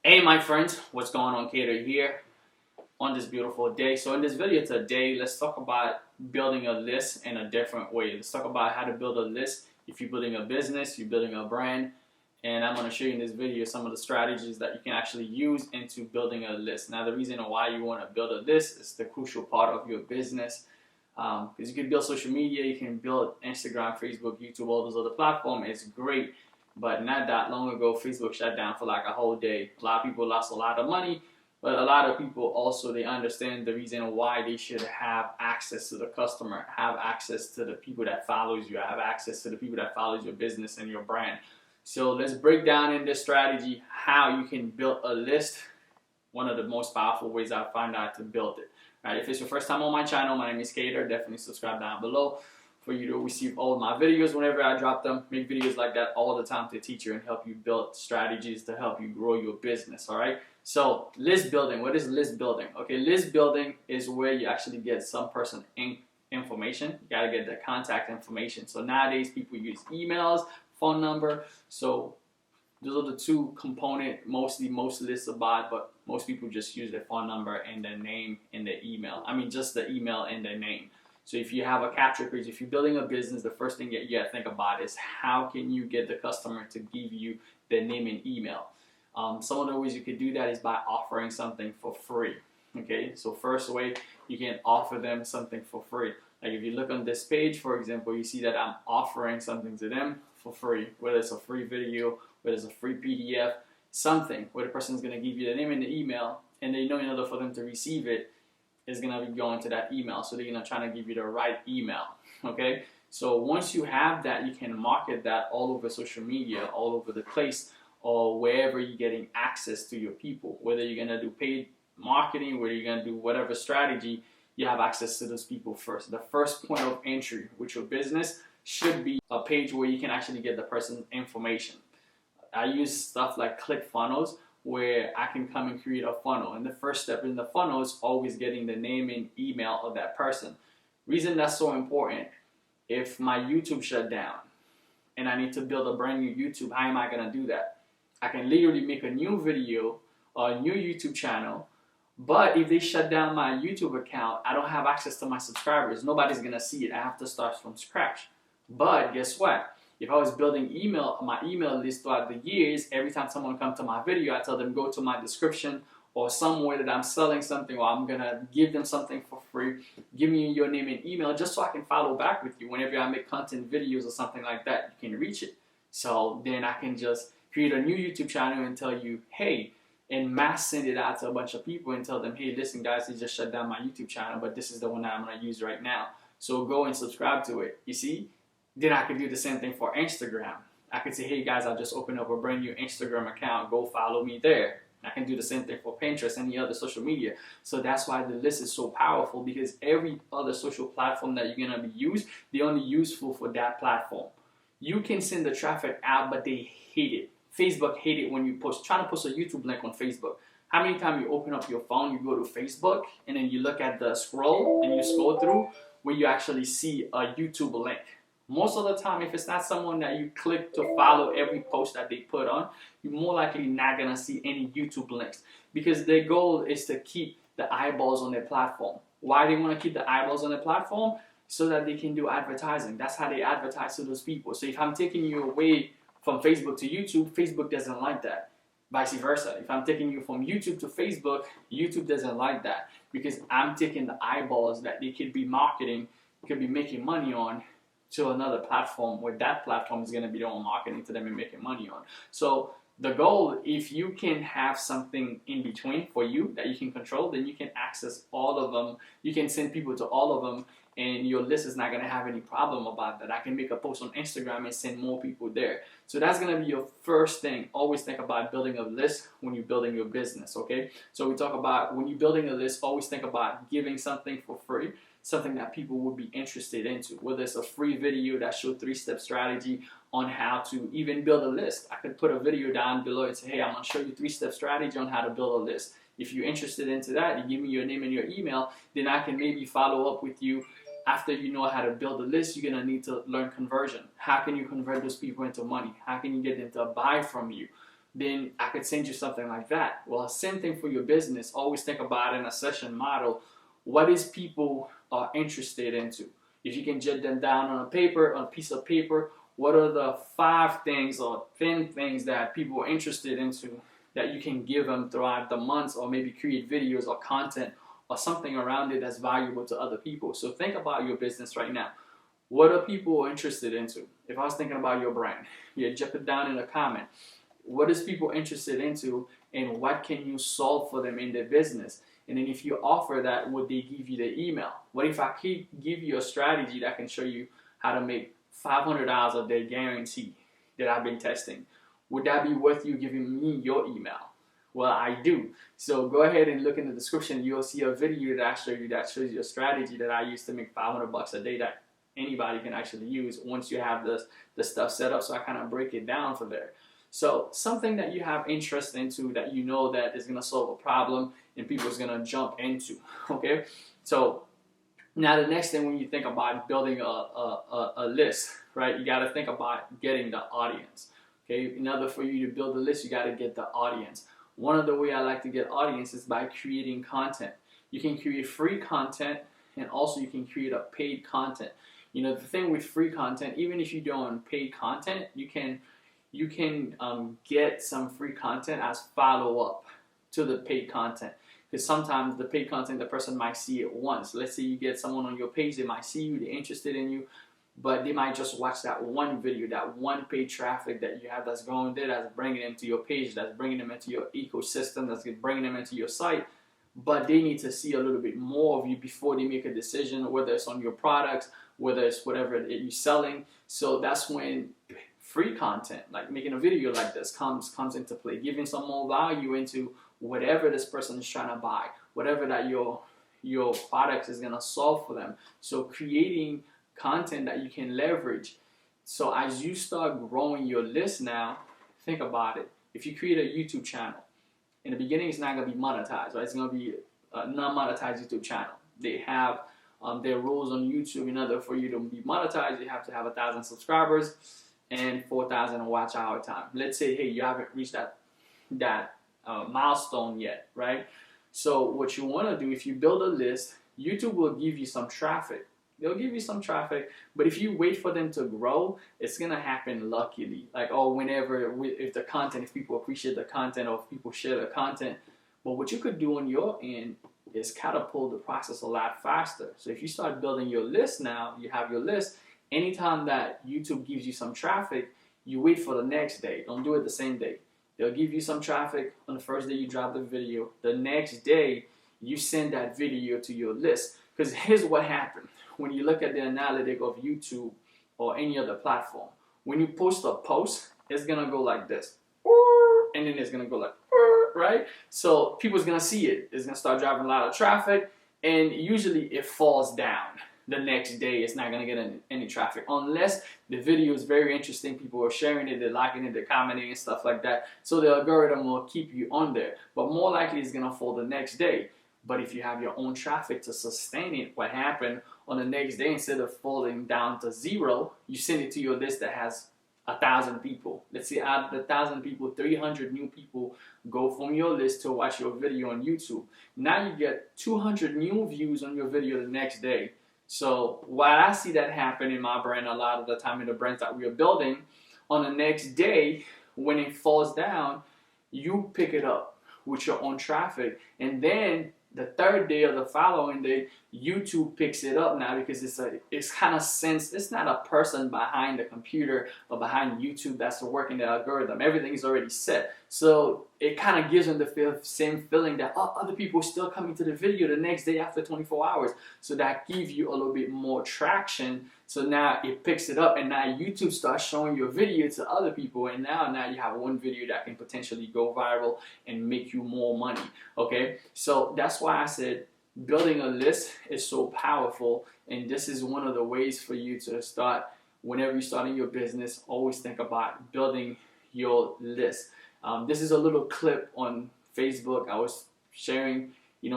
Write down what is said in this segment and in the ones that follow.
Hey my friends, what's going on? Keder here on this beautiful day. So in this video today, let's talk about building a list in a different way. Let's talk about how to build a list if you're building a business, you're building a brand, and I'm going to show you in this video some of the strategies that you can actually use into building a list. Now the reason why you want to build a list is the crucial part of your business, because you can build social media, you can build Instagram, Facebook, YouTube, all those other platforms. It's great. But not that long ago, Facebook shut down for like a whole day. A lot of people lost a lot of money, but a lot of people also, they understand the reason why they should have access to the customer, have access to the people that follows you, have access to the people that follows your business and your brand. So let's break down in this strategy how you can build a list. One of the most powerful ways I find out to build it. All right, if it's your first time on my channel, my name is Keder. Definitely subscribe down below for you to receive all of my videos whenever I drop them. Make videos like that all the time to teach you and help you build strategies to help you grow your business, all right? So list building, what is list building? Okay, list building is where you actually get some person information. You gotta get the contact information. So nowadays people use emails, phone number. So those are the two component most lists about, but most people just use their phone number and their name and their email. I mean, just the email and their name. So if you have a capture page, if you're building a business, the first thing you gotta think about is how can you get the customer to give you their name and email. Some of the ways you could do that is by offering something for free. Okay, so first way, you can offer them something for free. Like if you look on this page, for example, you see that I'm offering something to them for free, whether it's a free video, whether it's a free PDF, something where the person's gonna give you the name and the email, and they know in order for them to receive it, is going to be going to that email. So they're going to try to give you the right email. Okay. So once you have that, you can market that all over social media, all over the place, or wherever you're getting access to your people. Whether you're going to do paid marketing, whether you're going to do whatever strategy, you have access to those people first. The first point of entry with your business should be a page where you can actually get the person's information. I use stuff like ClickFunnels, where I can come and create a funnel. And the first step in the funnel is always getting the name and email of that person. Reason that's so important, if my YouTube shut down and I need to build a brand new YouTube, how am I gonna do that? I can literally make a new video or a new YouTube channel, but if they shut down my YouTube account, I don't have access to my subscribers. Nobody's gonna see it. I have to start from scratch. But guess what? If I was building my email list throughout the years, every time someone comes to my video, I tell them go to my description or somewhere that I'm selling something or I'm going to give them something for free. Give me your name and email just so I can follow back with you. Whenever I make content videos or something like that, you can reach it. So then I can just create a new YouTube channel and tell you, hey, and mass send it out to a bunch of people and tell them, hey, listen guys, they just shut down my YouTube channel, but this is the one that I'm going to use right now. So go and subscribe to it. You see? Then I could do the same thing for Instagram. I could say, hey guys, I just opened up a brand new Instagram account. Go follow me there. I can do the same thing for Pinterest and any other social media. So that's why the list is so powerful, because every other social platform that you're going to be used, they're only useful for that platform. You can send the traffic out, but they hate it. Facebook hate it when you try to post a YouTube link on Facebook. How many times you open up your phone, you go to Facebook, and then you look at the scroll, and you scroll through where you actually see a YouTube link. Most of the time, if it's not someone that you click to follow every post that they put on, you're more likely not going to see any YouTube links, because their goal is to keep the eyeballs on their platform. Why they want to keep the eyeballs on their platform? So that they can do advertising. That's how they advertise to those people. So if I'm taking you away from Facebook to YouTube, Facebook doesn't like that. Vice versa. If I'm taking you from YouTube to Facebook, YouTube doesn't like that, because I'm taking the eyeballs that they could be marketing, could be making money on, to another platform where that platform is going to be doing marketing to them and making money on. So the goal, if you can have something in between for you that you can control, then you can access all of them. You can send people to all of them, and your list is not going to have any problem about that. I can make a post on Instagram and send more people there. So that's going to be your first thing. Always think about building a list when you're building your business, okay? So we talk about when you're building a list, always think about giving something for free, something that people would be interested into, whether it's a free video that shows 3-step strategy on how to even build a list. I could put a video down below and say, hey, I'm going to show you 3-step strategy on how to build a list. If you're interested into that, you give me your name and your email, then I can maybe follow up with you. After you know how to build a list, you're going to need to learn conversion. How can you convert those people into money? How can you get them to buy from you? then I could send you something like that. Well, same thing for your business. Always think about in a session model, what is people are interested into? If you can jot them down on a piece of paper, what are the 5 things or 10 things that people are interested into that you can give them throughout the months, or maybe create videos or content or something around it that's valuable to other people. So think about your business right now. What are people interested into? If I was thinking about your brand, yeah, jot it down in a comment. What is people interested into, and what can you solve for them in their business? And then if you offer that, would they give you the email? What if I keep give you a strategy that can show you how to make $500 a day guarantee that I've been testing? Would that be worth you giving me your email? Well, I do. So go ahead and look in the description. You'll see a video that I show you that shows you a strategy that I use to make $500 a day that anybody can actually use once you have the stuff set up. So I kind of break it down from there. So something that you have interest into, that you know that is going to solve a problem and people is going to jump into, okay? So now the next thing, when you think about building a list, right, you got to think about getting the audience, okay? In order for you to build a list, you got to get the audience. One of the way I like to get audience is by creating content. You can create free content, and also you can create a paid content. You know, the thing with free content, even if you're doing paid content, you can get some free content as follow-up to the paid content. Because sometimes the paid content, the person might see it once. Let's say you get someone on your page, they might see you, they're interested in you, but they might just watch that one video, that one paid traffic that you have that's going there, that's bringing them to your page, that's bringing them into your ecosystem, that's bringing them into your site. But they need to see a little bit more of you before they make a decision, whether it's on your products, whether it's whatever you're selling. So that's when free content, like making a video like this, comes into play, giving some more value into whatever this person is trying to buy, whatever that your product is going to solve for them. So creating content that you can leverage. So as you start growing your list now, think about it. If you create a YouTube channel, in the beginning it's not going to be monetized, right? It's going to be a non-monetized YouTube channel. They have their rules on YouTube. In order for you to be monetized, you have to have 1,000 subscribers and 4,000 watch hour time. Let's say, hey, you haven't reached that milestone yet, right? So what you want to do, if you build a list, YouTube will give you some traffic. They'll give you some traffic, but if you wait for them to grow, it's gonna happen luckily. Like, oh, whenever, if people appreciate the content, or if people share the content. But what you could do on your end is catapult the process a lot faster. So if you start building your list now, you have your list. Anytime that YouTube gives you some traffic, you wait for the next day. Don't do it the same day. They'll give you some traffic on the first day you drop the video. The next day, you send that video to your list. Because here's what happened. When you look at the analytic of YouTube or any other platform, when you post a post, it's going to go like this. And then it's going to go like, right? So people's going to see it. It's going to start driving a lot of traffic. And usually it falls down. The next day, it's not going to get any traffic unless the video is very interesting. People are sharing it, they're liking it, they're commenting and stuff like that. So the algorithm will keep you on there. But more likely, it's going to fall the next day. But if you have your own traffic to sustain it, what happened on the next day, instead of falling down to 0, you send it to your list that has 1,000 people. Let's say out of the 1,000 people, 300 new people go from your list to watch your video on YouTube. Now you get 200 new views on your video the next day. So while I see that happen in my brand a lot of the time, in the brands that we are building, on the next day, when it falls down, you pick it up with your own traffic. And then the third day or the following day, YouTube picks it up now, because it's kind of sense, it's not a person behind the computer or behind YouTube that's working the algorithm. Everything is already set. So it kind of gives them the same feeling that, oh, other people are still coming to the video the next day after 24 hours. So that gives you a little bit more traction. So now it picks it up, and now YouTube starts showing your video to other people, and now you have one video that can potentially go viral and make you more money, okay? So that's why I said building a list is so powerful, and this is one of the ways for you to start. Whenever you're starting your business, always think about building your list. This is a little clip on Facebook. I was sharing,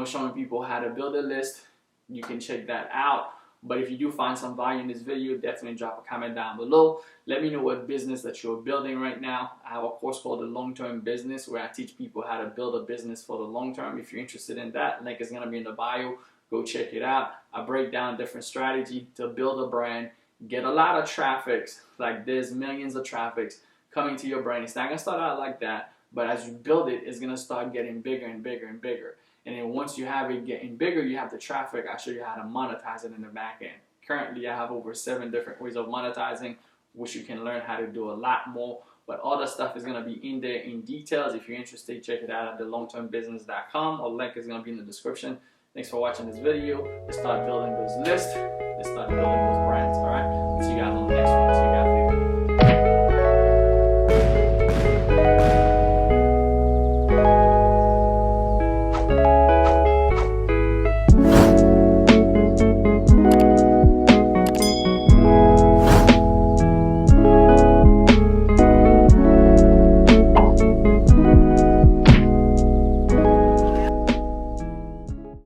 showing people how to build a list. You can check that out. But if you do find some value in this video, definitely drop a comment down below. Let me know what business that you're building right now. I have a course called the Long-Term Business where I teach people how to build a business for the long term. If you're interested in that, link is going to be in the bio. Go check it out. I break down different strategy to build a brand, get a lot of traffic. Like there's millions of traffics coming to your brand. It's not going to start out like that, but as you build it, it's going to start getting bigger and bigger and bigger. And then once you have it getting bigger, you have the traffic. I'll show you how to monetize it in the back end. Currently, I have over 7 different ways of monetizing, which you can learn how to do a lot more. But all the stuff is going to be in there in details. If you're interested, check it out at thelongtermbusiness.com, or link is going to be in the description. Thanks for watching this video. Let's start building those lists. Let's start building those brands, all right? See you guys on the next one. See you guys later.